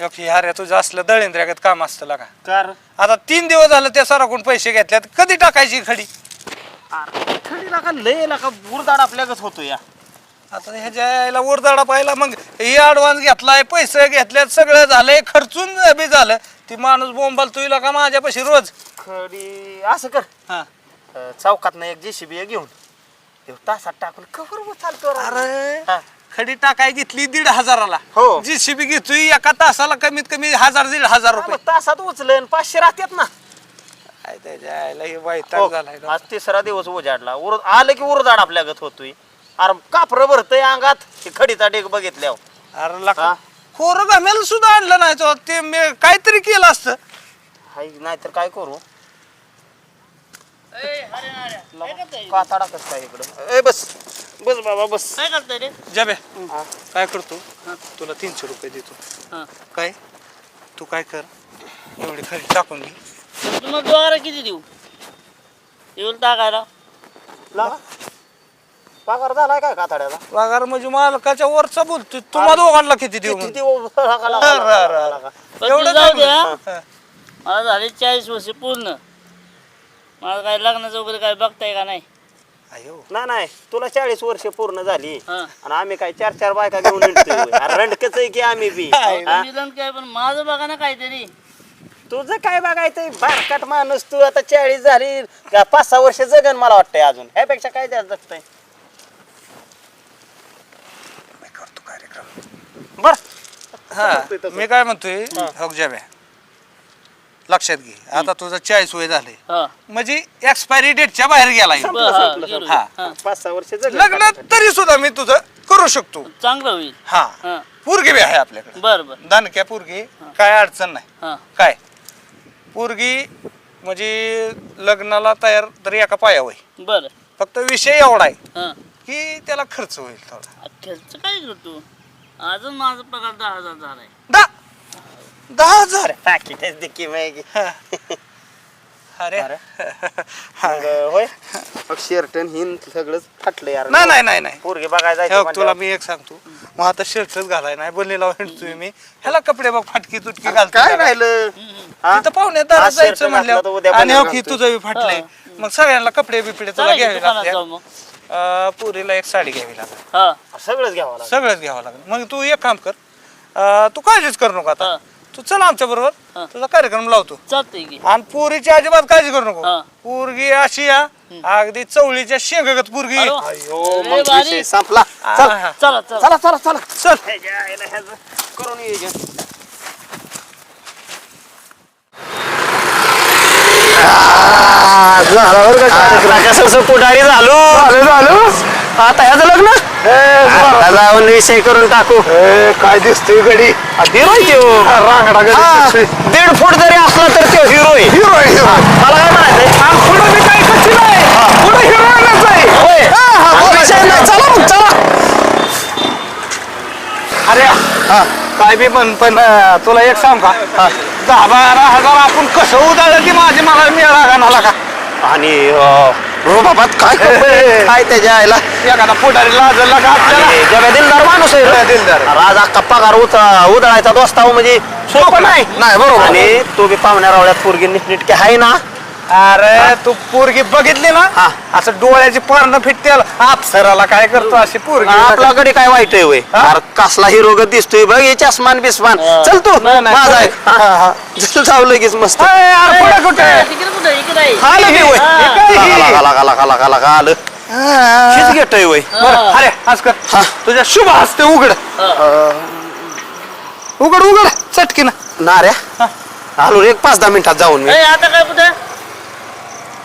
अरे तुझं असलं दळिंद्र्यागत काम असतं का कार आता 3 दिवस झालं त्या सराकडून पैसे घेतल्यात कधी टाकायची खडी खडी लागा लय लागा बुरदाड आपल्यागत होतो या आता ह्याच्या यायला उरदाडा पाहिला मग ही ऍडव्हान्स घेतलाय पैसे घेतल्यात सगळं झालंय खर्चून बी झालं ती माणूस बोंबाल तुला का माझ्यापाशी रोज खडी असं कर हा चौकात एक JCB घेऊन तासात टाकून कवर चालतो अरे हा. खडी टाकाय घेतली 1,500ला हो. JCB घेतोय एका तासाला कमीत कमी 1,000-1,500 रुपये तासात उचलन 500 राहतात ना काय त्याच्या यायला हे वैताग झालाय आज तिसरा दिवस उजाडला आलं की उरदाड आपल्यागत होतोय अरे कापर भरतय अंगात खडीचा डेग बघितल्यावर अरे लका खोरं गमेल सुद्धा आणलं नाही तो ते मी काहीतरी केलं असतं हाय नाहीतर काय करू काताडा कस काय इकडं बस बस बाबा बस काय करतोय रे जबे काय करतो तुला 300 रुपये देतो काय तू काय कर एवढी खरी टाकून घे तुम्हाला दोघाला किती देऊ येऊन टाकायला लागा पगार झालाय काय काताड्याला पगार म्हणजे मालकाच्या वरचा बोलतोय तुम्हा दोघांना किती देऊ किती म्हणून? एवढं जाऊ द्या हा. मला झाले 40 वर्ष पूर्ण मला काय लग्नाचं वगैरे काय बघताय का नाही अयो नाही तुला 40 वर्ष पूर्ण झाली हा. आणि आम्ही काय 4 बायका घेऊन रंडकच आहे की आम्ही बी मिलन काय पण माझं बघा ना काहीतरी तुझं काय बघायचंय बारकाट माणूस तू आता 40 झाली 5-6 वर्ष जगन मला वाटतंय अजून ह्यापेक्षा काय द्यायला जगतंय मी करतो कार्यक्रम बर हा मी काय म्हणतोय हो जबे लक्षात घे आता तुझं 40 वय झाले हा म्हणजे एक्सपायरी डेटच्या बाहेर गेला ह्यो. गेलो. हा. हा. 5-6 वर्ष जगन लग्न तरी सुद्धा मी तुझं करू शकतो चांगलं होईल हा हा पोरगी बी आहे आपल्याकडे बर बर दानक्या पोरगी काय अडचण नाही हा काय पोरगी म्हणजे लग्नाला तयार तरी एका पायावर बर फक्त विषय एवढा आहे हा की त्याला खर्च होईल थोडा खर्च काय करतो अजून माझा पगार 10,000 झालाय 10,000 पाकिटच देखी माहिती अरे मग होय मग शर्ट हिन सगळंच फाटलं यार नाही नाही नाही नाही पोरगी बघायला हे जायचं बघ, तुला मी एक सांगतो मग आता शर्टच घालाय नाही बल्लीला हिंडतोय मी ह्याला कपडे बघ फाटकी तुटकी घालतो काय राहिलं हा? तिथं पाहुण्यात आज जायचं shirt घातलं तर उद्या म्हणलं आणि बनियान हो की घालतोय. तुझं बी फाटलंय मग सगळ्यांना कपडे बिपडे तुला चला की घ्यावे दुकानात लागते जाऊ मग पुरीला एक साडी घ्यावी लागेल हा सगळंच घ्यावं लागलं सगळंच घ्यावं लागेल मग तू एक काम कर तू काळजीच करू नको आता हा. तू चल आमच्या बरोबर हा. तुझा कार्यक्रम लावतो चालतंय की आणि पोरीची अजिबात काळजी करू नको हा. पोरगी अशी या अगदी चवळीच्या शेंगगत पोरगी अरे वा. अयो लय मग भारी. विषय संपला हा, चल हा. चला चला चला चला चला चल ह्याच्या आईला ह्याचं करून ये पुढारी झालो आता ह्याचं लग्न आता जाऊन विषय करून टाकू काय दिसतोय गडी हिरो रांगडा गडी दिसतोय. 1.5 फूट जरी असला तर तो हिरो आहे हिरो आहे, हिरो. मला काय म्हणायचंय पुढं मी काय कच्ची नाही पुढं हिरोईनच आहे होय. आणि विषय नाही. चला मग चला अरे काय बी पण तुला एक सांग का 10-12 आपण कसं उदाळलं की माझी मला मिळा घाला का आणि बाबा काय करतोय? काय त्याच्या आईला एखादा पुढारी लाजला का आपल्याला आणि जगा दिलदार माणूस आहे दिलदार. राज अख्खा पगार उधळायचा दोस्ताव म्हणजे सोपं नाही बरोबर. आणि तू बी पाहुण्या रावळ्यात पोरगी नीटनेटकी आहे ना अरे तू पोरगी बघितली ना हा. असं डोळ्याची पारणं फिटते अप्सराला काय करतो अशी पोरगी आपल्याकडे काय वाईट आहे होय अरे कसला हिरोगत दिसतोय बघ हे चष्मान बिस्मान चल तू नाही, नाही. माझा आहे. हा, हा. चल जाऊ लगेच मस्त अय, यार, पुढे कुठे तिकडे कुठे इकडे आहे. आलं की होय हा. आलं शीच घेतोय होय बरं, अरे आज कर हा. तुझ्या शुभ हस्ते उघड उघड उघड चटकीन नाऱ्या आलो रे 5-10 मिनिटात जाऊन मी ए, आता काय कुठे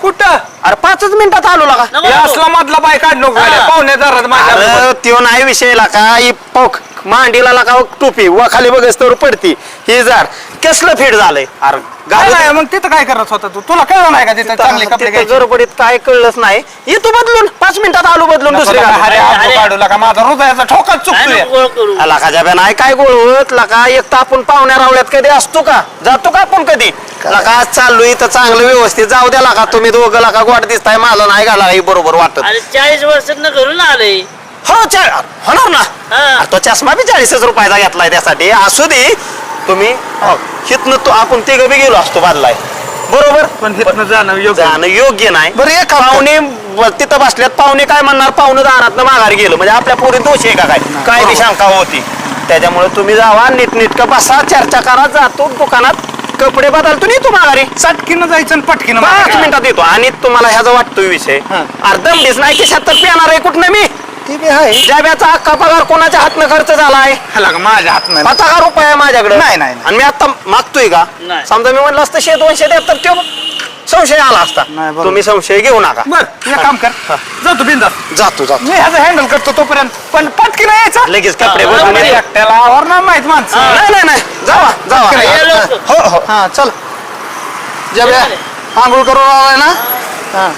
कुठं अरे 5 मिनिटात आलो लागा हे असला मधला बाय काढ नको पाहुणे दारात माझ्या अरे त्यो नाही विषयला का ही पोक मांडीला लागा टोपी व खाली बघस तर पडती ही जार कसलं फिट झालंय अरे काय नाही, मग तिथं काय करत होता तू तुला कळलं नाही का तिथं चांगले कपडे तिथं घ्यायचे? गडबडीत काय कळलंच नाही ये तू बदलून 5 मिनिटात आलो बदलून दुसरी तुला गाडी. अरे, आपण काढू लागा माझा हृदयाचा ठोकाच काय चुकतोय नको गोळ करू लका जाब्या नाही काय गोळ होत लका एक तर आपण पाहुण्या रावळ्यात कधी असतो का जातो का आपण कधी लका आज चाललोय तर चांगलं व्यवस्थित जाऊ द्या लका तुम्ही दोघं लका गोट दिसताय मला नाही घाला हे बरोबर वाटत अरे 40 वर्षात घरून आलंय हो होणार ना हा. अरे तो चष्मा बी 40 रुपयाचा घेतलाय त्यासाठी असू दे तुम्ही हितनं तो आपण तिघ बी गेलो असतो बादलाय बरोबर पण हितनं जाणं योग्य जाणं योग्य नाही बरं एक काम कर. पाहुणे तिथं बसल्यात पाहुणे काय म्हणणार पाहुणे दारात माघार गेलं म्हणजे आपल्या पोरी दोष आहे का काय ती शंका होती त्याच्यामुळे तुम्ही जावा नीटनीटकं बसा चर्चा करा जातो दुकानात कपडे बदलतो नाही तू माघारी चटकीनं जायचं आणि पटकीनं 5 मिनिटात येतो आणि तुम्हाला ह्याचा वाटतोय विषय अर्धमडीच नाही की 70 येणार आहे कुठनं मी ती बी आहे ज्याब्याचा अख्खा पगार कोणाच्या हातनं खर्च झालाय ह्याला का माझ्या हात नाही 50 रुपये आहे माझ्याकडे नाही, नाही, नाही. आणि मी आता मागतोय का नाही. समजा मी म्हणलं असतं 100-200 द्या तर तो संशय आला असता नाही, बरोबर. तुम्ही संशय घेऊ नका बर एक काम कर जातो बिंदास जातो जातो मी ह्याचं हँडल करतो तोपर्यंत पण पटकीनं यायचं लगेच कपडे हा, बदलून बरोबर. ये. एकट्याला आवर ना माहित माणसं नाही नाही नाही जावा जावा ये लवकर. हो हो हा चल जब्या आंघोळ करून आलाय ना हा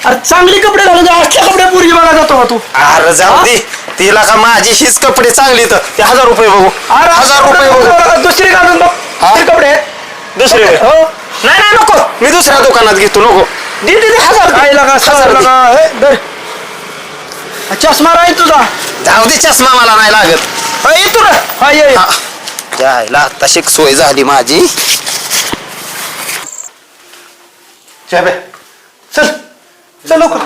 अरे चांगली कपडे घालून जा अख्ख्या कपडे पोरगी बघा जातो का तू अरे जाऊ दे तिला का माझी हीच कपडे चांगली तर ते 1000 रुपये बघू अरे 1000 रुपये बघू दुसरी घालून बघ हा? ते कपडे दुसरे हो नाही नाही नको मी दुसऱ्या दुकानात घेतो नको दे दे 1000 दे. काय लगा 1000 सर दे. लगा हे धर. चष्मा राहील तुझा जाऊ दे चष्मा मला नाही लागत हा, ये तू रे हा ये ये. हा. जायला तशी सोय झाली माझी जब्या चल चल लवकर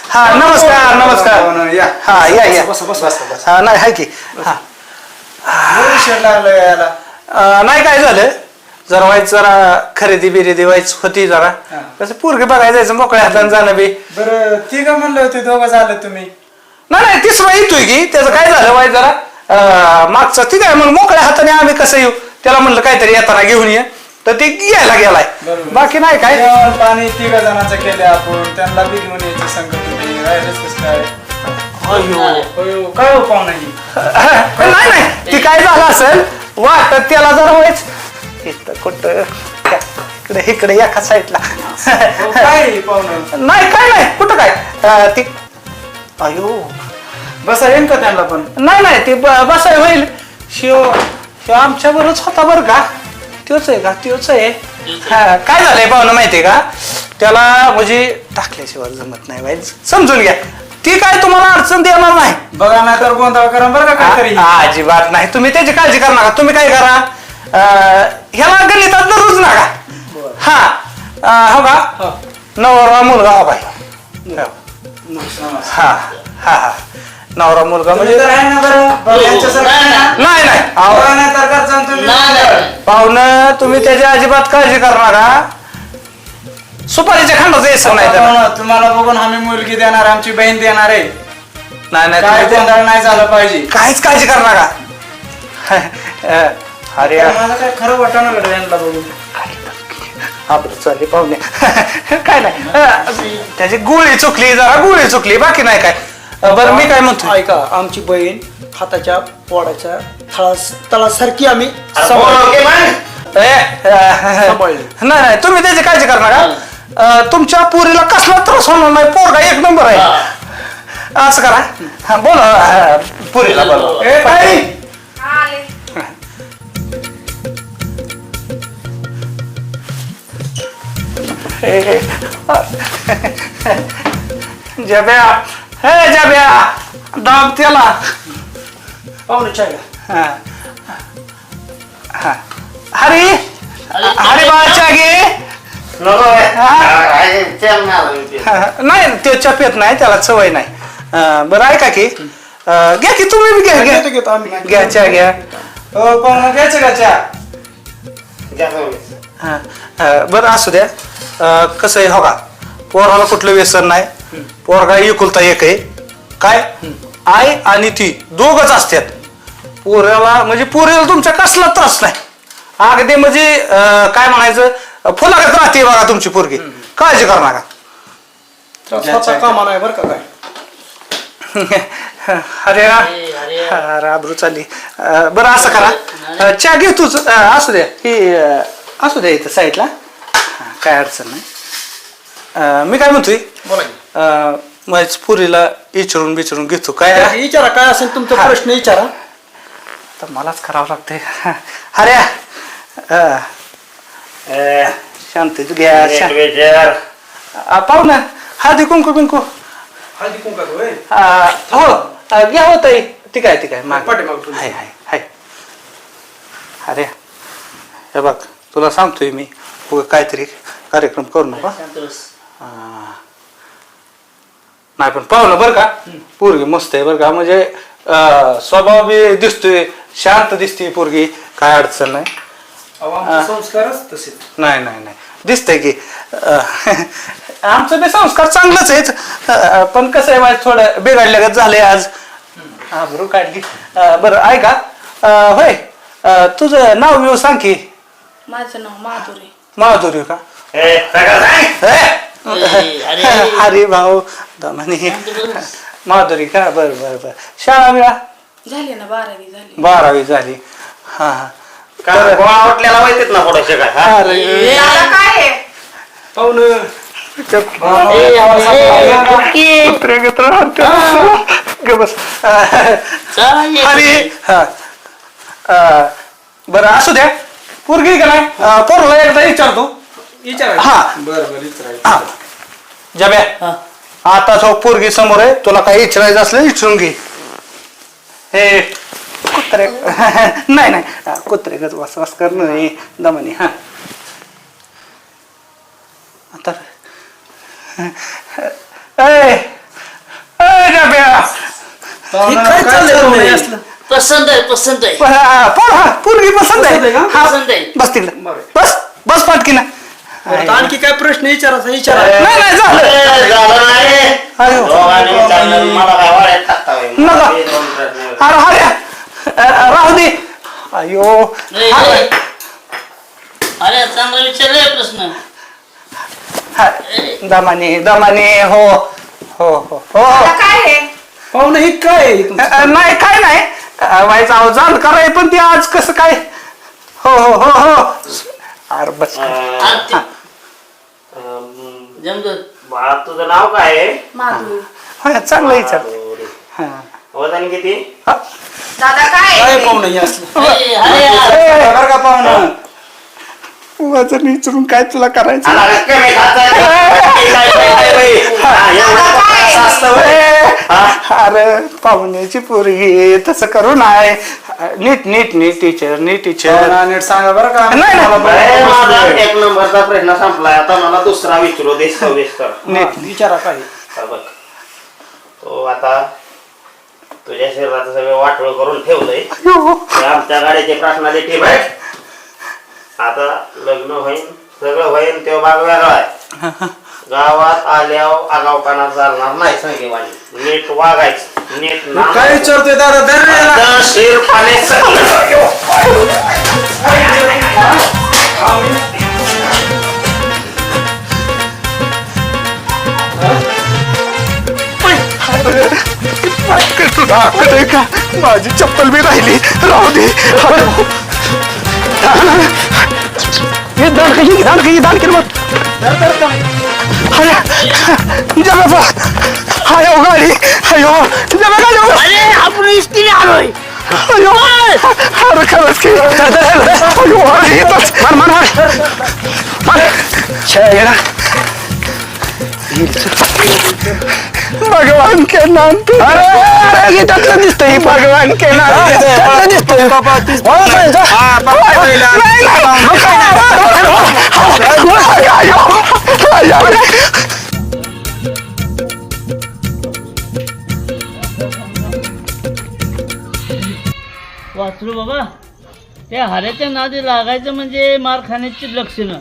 हा नमस्कार नमस्कार या हा या या बस बस बस बस हा नाही हाय की हा नाही काय झालं जरा व्हायचं जरा खरेदी बिरेदी व्हायची होती जरा कसं पोरगे बघायला जायचं मोकळ्या हाताने जाणं बी बरं ती का म्हणलं होते दोघं झालं तुम्ही नाही नाही तिसरा येतोय की त्याचं काय झालं व्हायचं जरा मागचं ठीक आहे मग मोकळ्या हाताने आम्ही कसं येऊ त्याला म्हणलं काहीतरी येताना घेऊन ये तर ते घ्यायला गेलाय बरोबर. बाकी नाही काय जेवण पाणी तिघ जणांचं केलं आपण त्यांना बी घेऊन यायची संगत होती राहिलंच कसं काय होय काय हो पाहुणा ही नाही नाही ती काय झालं असेल वाटत त्याला जरा व्हायचं इथं कुठं इकडे इकडे एका साईडला हो, काय पाहुणं नाही काय नाही कुठं काय ती अयो बसा येईन का त्यांना पण नाही नाही ती बसाय होईल शिव शिव आमच्या बरोबरच होता बरं का त्योच आहे का त्योच आहे हा, काय झालंय पाहुणं माहितीये का त्याला म्हणजे टाकल्याशिवाय जमत नाही बाई समजून घ्या ती काय तुम्हाला अडचण देणार नाही बघा नाही तर गोंधळ करा बरं का काहीतरी अजिबात नाही तुम्ही त्याची काळजी करू नका तुम्ही काय करा ह्याला गणितात दररोज नका हा हो का नवरा मुलगा हो बाई हा हा हा नवरा मुलगा म्हणजे तर आहे ना बरं बरं, यांच्यासारखं आहे ना? नाही नाही अहो, बघा नाही तर घरचा तुम्ही पाहुणं तुम्ही त्याची अजिबात काळजी करणार का सुपारीच्या खंडाचं यायचं नाही त्याला. पाहुणं, तुम्हाला बघून आम्ही मुलगी देणार आमची बहीण देणार आहे नाही नाही काय तुम्ही ते- गोंधळ नाही झालं पाहिजे काहीच काळजी करणार का अरे मला काय खरं वाटणार गड्या यांना बघून आपलं चालले पाहुणे काय नाही त्याची गोळी चुकली जरा गोळी चुकली बाकी नाही काय बरं मी काय म्हणतो ऐका आमची बहीण हाताच्या पोडाच्या तळासारखी आम्ही नाही नाही तुम्ही त्याची काळजी करणार का तुमच्या पुरीला कसला त्रास होणार नाही पोरगा 1 नंबर आहे असं करा हा, बोला पुरीला बोला ए ताई जब्या हे जब्या दाब त्याला पाहुणे हा. हा. हरी हरी बाळाच्या घे नाही ते चपेत नाही त्याला सवय नाही बरं ऐका की घ्या की तुम्ही बी घ्या घेतो, घेतो आम्ही. घ्या चहा घ्या हो पाहुणं घ्यायचं का चहा बरं असू द्या कसं आहे हो का पोराला कुठलं व्यसन नाही पोरगा एकुलता एक आहे काय आई आणि ती दोघच असतात पोऱ्याला म्हणजे पोऱ्याला तुमच्या कसला त्रास नाही अगदी म्हणजे काय म्हणायचं फुलागत राहते बघा तुमची पोरगी काळजी करू नका स्वतः कामा नाही बरं का काय अरे अरे आबरू चालली बरं असं करा चहा घे तूच असू द्या ही असू द्या इथं साईडला काय अडचण नाही मी काय म्हणतोय माझ्या पुरीला विचारून बिचारून घेतो काय विचारा काय असेल तुमचा प्रश्न विचारा तर मलाच करावं लागतंय अरे शांती घ्या पाहू ना हळदी कुंकू बिंकू हळदी कुंकात होय हो घ्या होत ठीक आहे माग पाठीमागं तुम्ही. हाय अरे हे बघ तुला सांगतोय मी उगा काहीतरी कार्यक्रम करू नका शांत बस. नाही पण पाहुणं बरं का पोरगी मस्त आहे बरं का म्हणजे स्वभाव बी दिसतोय शांत दिसते पोरगी काय अडचण नाही अहो, आमचे संस्कारच तसे. नाही दिसतंय की आमचं बी संस्कार चांगलंच आहेत पण कसं आहे माझं थोडं बिघडल्यागत झालंय आज बरोबर काढली बरं ऐका होय तुझं नाव बिव सांग की माझं नाव माधुरी. माधुरी का ए, सगळं सांग. अरे अरे भाऊ दमानी शांत बस. माधुरी का बरं शाळा बिळा झाली ना 12वी झाली. 12वी झाली हा का गोळा वाटलेला माहितीत ना थोडंसं काय हा? अरे दादा काय आहे? पाहुणं बस चल, ये. अरे हा बरं असू द्या पोरगी का नाही पोरला एकदा विचारतो विचारा हा. बरं विचारा. हा जब्या हा. आता तो पोरगी समोर आहे तुला काही विचारायचं असलं विचारून घे हे कुत्रे नाही कुत्रेगच वास करणं दमानी हा आता ए जब्या पाहुणं, काय चाललंय चाललंय पाहुणे? असलं? पसंत आहे पोरगी पसंत आहे पसंत आहे का? हा, पसंत आहे. बस तिकडे बरं. बस पाटकीना बरं, तर आणखी काय प्रश्न विचारायचा विचारा. नाही झालं ए, झालं नाही. अयो. दोघांनी विचारलं, मला काय वाड्यात टाकता होय. नका. हे दोन प्रश्न. अरे राहू दे अयो ए, ए. अरे चांगला विचारले प्रश्न. दमाने हो काय आहे? पाहुणं हे काय आहे तुमचं? नाही काय नाही व्हायचं अहो जाण कराय पण ते आज कसं काय हो अरे बस आरती. जमलं. बाळा तुझं नाव काय आहे? माधुरी. हा, चांगलं विचार हा. वजन किती? हा. दादा काय काय आहे? पाहुणं हे असलं? ए, अरे यार. ए, बरं का पाहुणं? वजन विचारून काय तुला करायचं आला का कमी खाताय? काय बाई? हा, एवढं कसं असतं होय? अरे पाहुण्याची पोरगी तसं करू नाही नीट टीचर पाहुणा नीट सांगा बरं का? नाही. मला अरे, माझा बरं एक नंबरचा प्रश्न संपलाय आता मला दुसरा विचारू दे सविस्तर. नीट विचारा काय? हा, बघ तो आता तुझ्या शरीराचं सगळं वाटोळ करून ठेवलंय अयो. ते आमच्या गाडीची प्रश्नालिटी बघ आता लग्न होईल सगळं होईल तेव्हा भाग वेगळा आहे गावात आल्यावर आगावपणा चालणार नाही संगीवाणी नीट वागायचं नीट नाम काय विचारतोय दादा दर वेळेला? आता शिरपाने सगळं का माझी चप्पल बी राहिली राहू दे दान केलं मग अयो गाडी अयो अरे आपण इस्त्री आलोय. अयो अरे खरंच की अयो अरे येतोच. मार भगवान के नाम पे अरे त्यातलं दिसतंय भगवान के नाम त्यातलं दिसतंय वाचलो बाबा त्या हाऱ्याच्या नादी लागायचं म्हणजे मार खाण्याची लक्षणं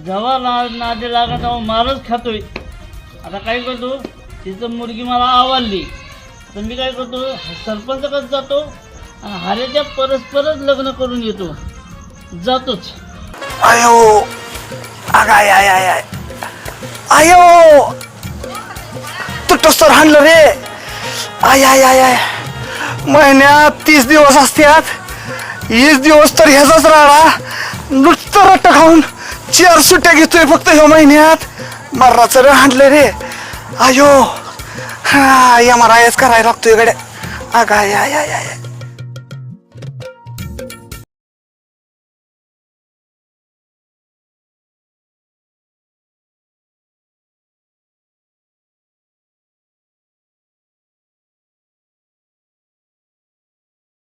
जेव्हा नादी लागा तेव्हा मारच खातोय. आता काय करतो तिचं मुलगी मला आवडली तर मी काय करतो सरपंचाकडे जातो आणि हाऱ्याच्या परस्परच लग्न करून येतो जातोच. अयो आय अयो तुटस तर हाणलं रे आय महिन्यात 30 दिवस असतात 20 दिवस तर ह्याचाच राडा नुसतं रट्ट खाऊन 4 सुट्ट्या घेतोय फक्त ह्या महिन्यात मर्राचं रे हाणलं रे अयो हा MRI करायला लागतोय गड्या आय